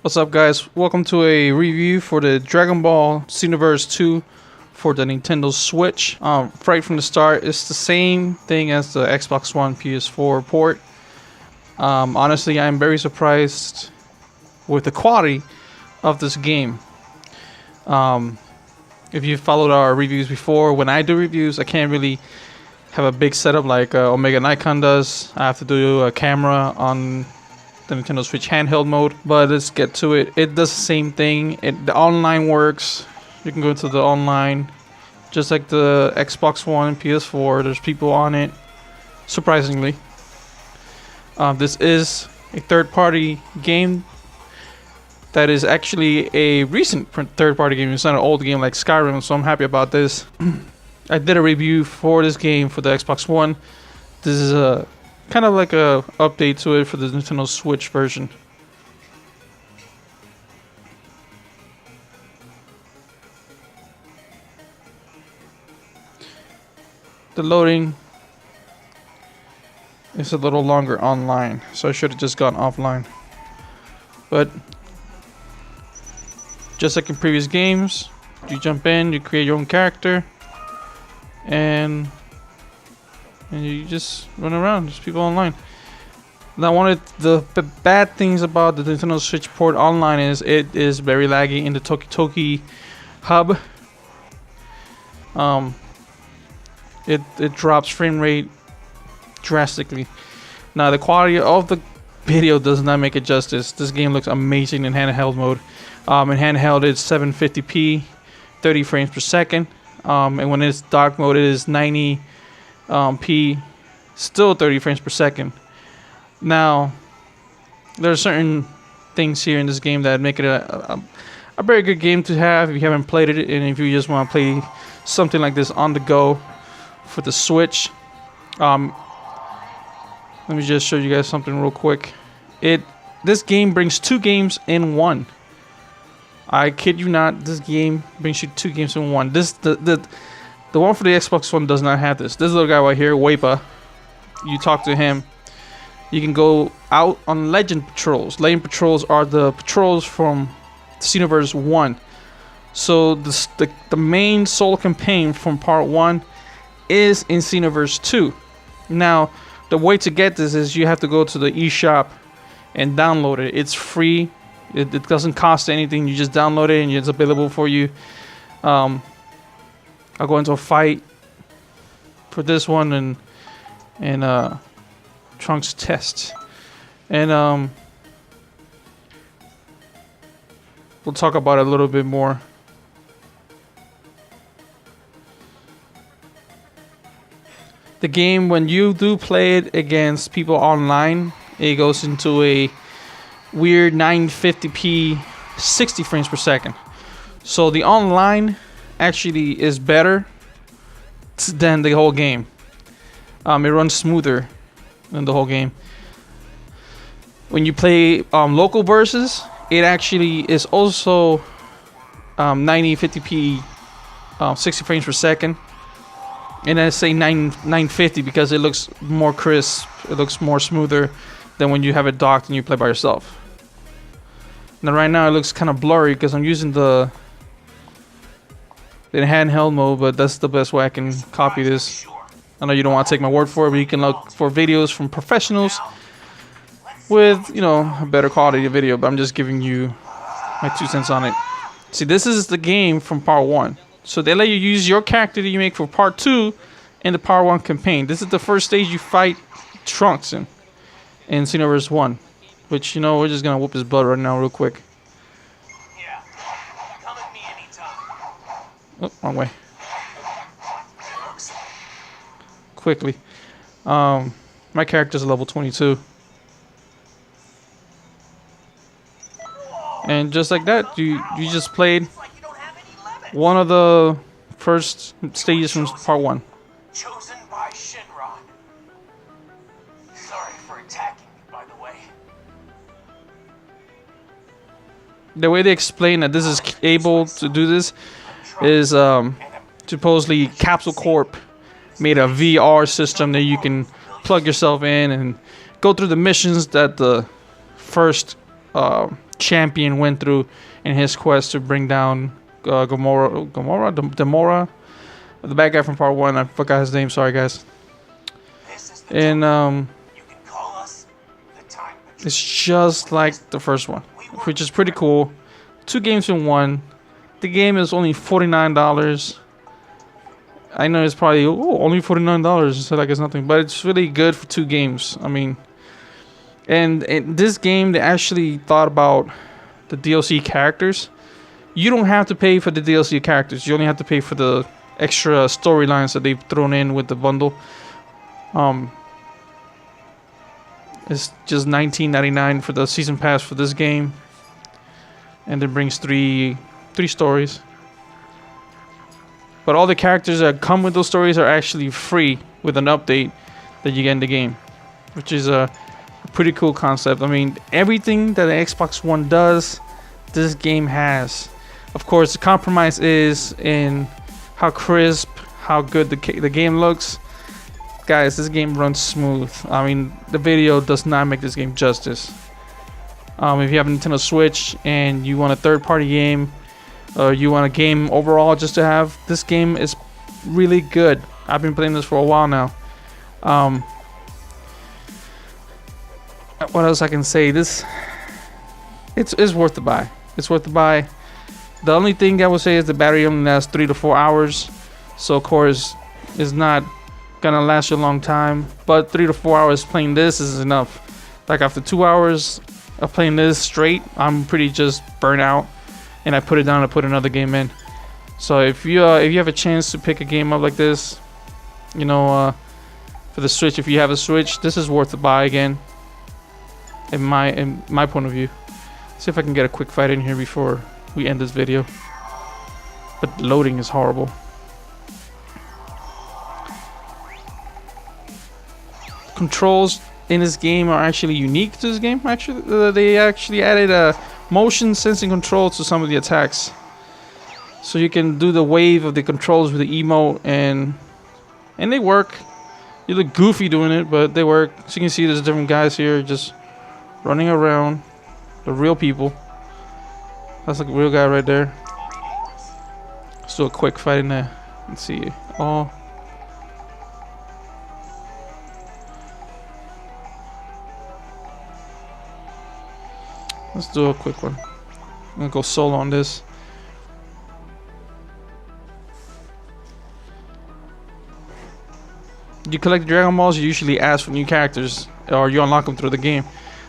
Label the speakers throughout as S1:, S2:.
S1: What's up, guys? Welcome to a review for the Dragonball Xenoverse 2 for the Nintendo Switch. Right from the start, it's the same thing as the Xbox One PS4 port. Honestly, I'm very surprised with the quality of this game. If you followed our reviews before, when I do reviews, I can't really have a big setup like OmegaNikon does. I have to do a camera on the Nintendo Switch handheld mode, but let's get to it. It does the same thing. The online works. You can go to the online, just like the Xbox One and PS4. There's people on it, surprisingly. This is a third-party game that is actually a recent third-party game. It's not an old game like Skyrim, so I'm happy about this. I did a review for this game for the Xbox One. This is a kind of like a update to it for the Nintendo Switch version. The loading is a little longer online, so I should have just gone offline. But just like in previous games, you jump in, you create your own character, and you just run around. There's people online. Now, one of the bad things about the Nintendo Switch port online is it is very laggy in the Toki hub. It drops frame rate drastically. Now, the quality of the video does not make it justice. This game looks amazing in handheld mode. In handheld, it's 750p, 30 frames per second. And when it's dark mode, it is 90p, still 30 frames per second. Now, there are certain things here in this game that make it a very good game to have if you haven't played it, and if you just want to play something like this on the go for the Switch. Let me just show you guys something real quick. This game brings two games in one. I kid you not, this game brings you two games in one. The one for the Xbox One does not have this. This little guy right here, Wapa, you talk to him. You can go out on Legend Patrols. Legend Patrols are the patrols from Xenoverse 1. So the main solo campaign from Part 1 is in Xenoverse 2. Now, the way to get this is you have to go to the eShop and download it. It's free. It doesn't cost anything. You just download it and it's available for you. I'll go into a fight for this one and Trunks test, and we'll talk about it a little bit more. The game, when you do play it against people online, it goes into a weird 950p 60 frames per second. So the online actually is better than the whole game. It runs smoother than the whole game. When you play local versus, it actually is also 950p 60 frames per second. And I say 950 because it looks more crisp, it looks more smoother than when you have it docked and you play by yourself. Now right now it looks kind of blurry because I'm using the handheld mode, but that's the best way I can copy this. I know you don't want to take my word for it, but you can look for videos from professionals with, you know, a better quality of video, but I'm just giving you my 2 cents on it. See, this is the game from Part 1. So they let you use your character that you make for Part 2 in the Part 1 campaign. This is the first stage you fight Trunks in Xenoverse 1. Which, you know, we're just gonna whoop his butt right now real quick.
S2: Yeah. Come at me anytime.
S1: Oh, wrong way. Quickly. My character's level 22. And just like that, you just played one of the first stages from Part 1.
S2: Chosen by Shinron. Sorry for attacking you, by the way.
S1: The way they explain that this is able to do this is supposedly Capsule Corp made a VR system that you can plug yourself in and go through the missions that the first champion went through in his quest to bring down Gamora, the bad guy from part 1. I forgot his name. Sorry, guys. And
S2: You can call us the Time Patrol.
S1: it's just like the first one, which is pretty cool. 2 games in 1. The game is only $49. I know it's probably only $49, so like it's nothing, but it's really good for 2 games. I mean, and in this game they actually thought about the DLC characters. You don't have to pay for the DLC characters. You only have to pay for the extra storylines that they've thrown in with the bundle. It's just $19.99 for the season pass for this game, and it brings three stories. But all the characters that come with those stories are actually free with an update that you get in the game, which is a pretty cool concept. I mean, everything that the Xbox One does, this game has. Of course, the compromise is in how crisp, how good the game looks. Guys, this game runs smooth. I mean, the video does not make this game justice. If you have a Nintendo Switch and you want a third-party game, or you want a game overall just to have, this game is really good. I've been playing this for a while now. What else I can say? It's worth the buy. It's worth the buy. The only thing I would say is the battery only lasts 3 to 4 hours, so of course it's not gonna last you a long time. But 3 to 4 hours playing this is enough. Like after 2 hours of playing this straight, I'm pretty just burnt out, and I put it down and put another game in. So if you have a chance to pick a game up like this, you know, for the Switch, if you have a Switch, this is worth the buy again. In my point of view. See if I can get a quick fight in here before we end this video. But loading is horrible. Controls in this game are actually unique to this game. Actually, they actually added a motion sensing control to some of the attacks, so you can do the wave of the controls with the emote, and they work. You look goofy doing it, but they work. So you can see there's different guys here just running around. The real people. That's like a real guy right there. Let's do a quick fight in there. Let's see. Oh. Let's do a quick one. I'm gonna go solo on this. You collect Dragon Balls, you usually ask for new characters, or you unlock them through the game.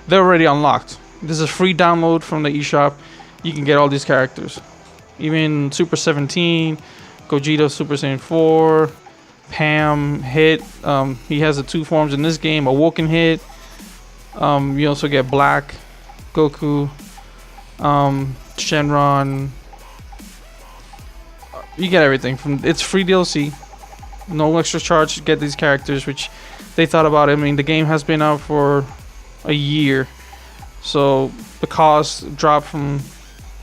S1: They're already unlocked. This is a free download from the eShop. You can get all these characters. Even Super 17, Gogeta Super Saiyan 4, Pam, Hit. He has the 2 forms in this game, Awoken Hit. You also get Black, Goku, Shenron. You get everything. It's free DLC. No extra charge to get these characters, which they thought about. I mean, the game has been out for a year, so the cost dropped from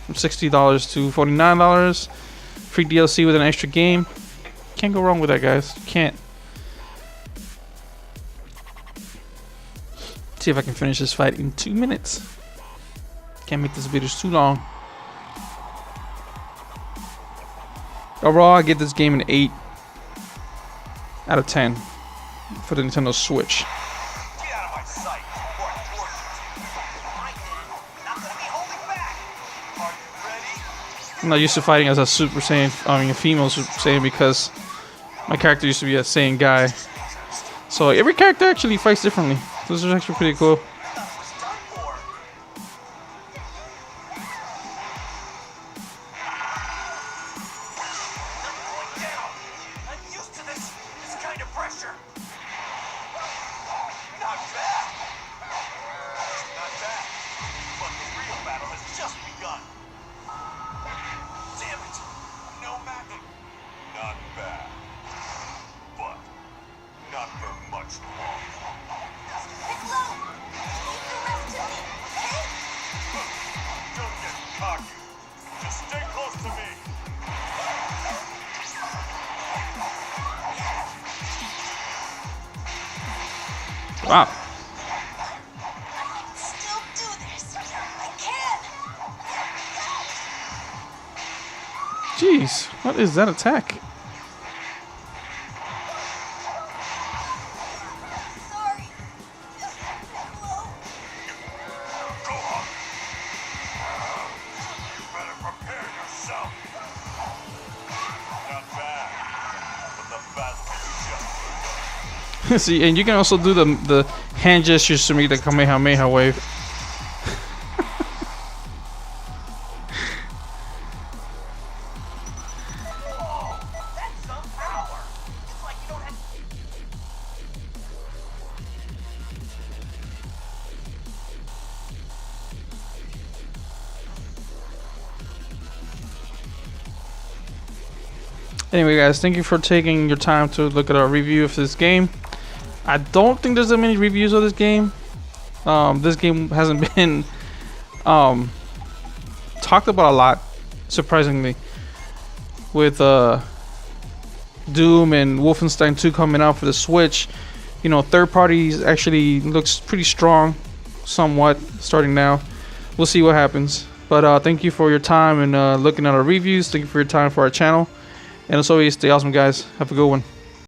S1: $60 to $49. Free DLC with an extra game. Can't go wrong with that, guys. Can't. See if I can finish this fight in 2 minutes. Can't make this video too long. Overall, I give this game an 8 out of 10 for the Nintendo Switch.
S2: Get out of my sight, or I torture you. I am not gonna be holding back. Are you ready?
S1: I'm not used to fighting as a Super Saiyan, a female Super Saiyan, because my character used to be a Saiyan guy. So every character actually fights differently. This is actually pretty cool. Wow.
S3: Still do this. I can.
S1: Jeez, what is that attack?
S3: Sorry. Just slow.
S2: Go on. You better prepare yourself. Not bad. But the best can you just
S1: See, and you can also do the hand gestures to make the Kamehameha wave.
S2: That's some power. It's like you don't have.
S1: Anyway, guys, thank you for taking your time to look at our review of this game. I don't think there's that many reviews of this game. This game hasn't been talked about a lot, surprisingly, with Doom and Wolfenstein 2 coming out for the Switch. You know, third parties actually looks pretty strong, somewhat, starting now. We'll see what happens. But thank you for your time and looking at our reviews. Thank you for your time for our channel. And as always, stay awesome, guys. Have a good one.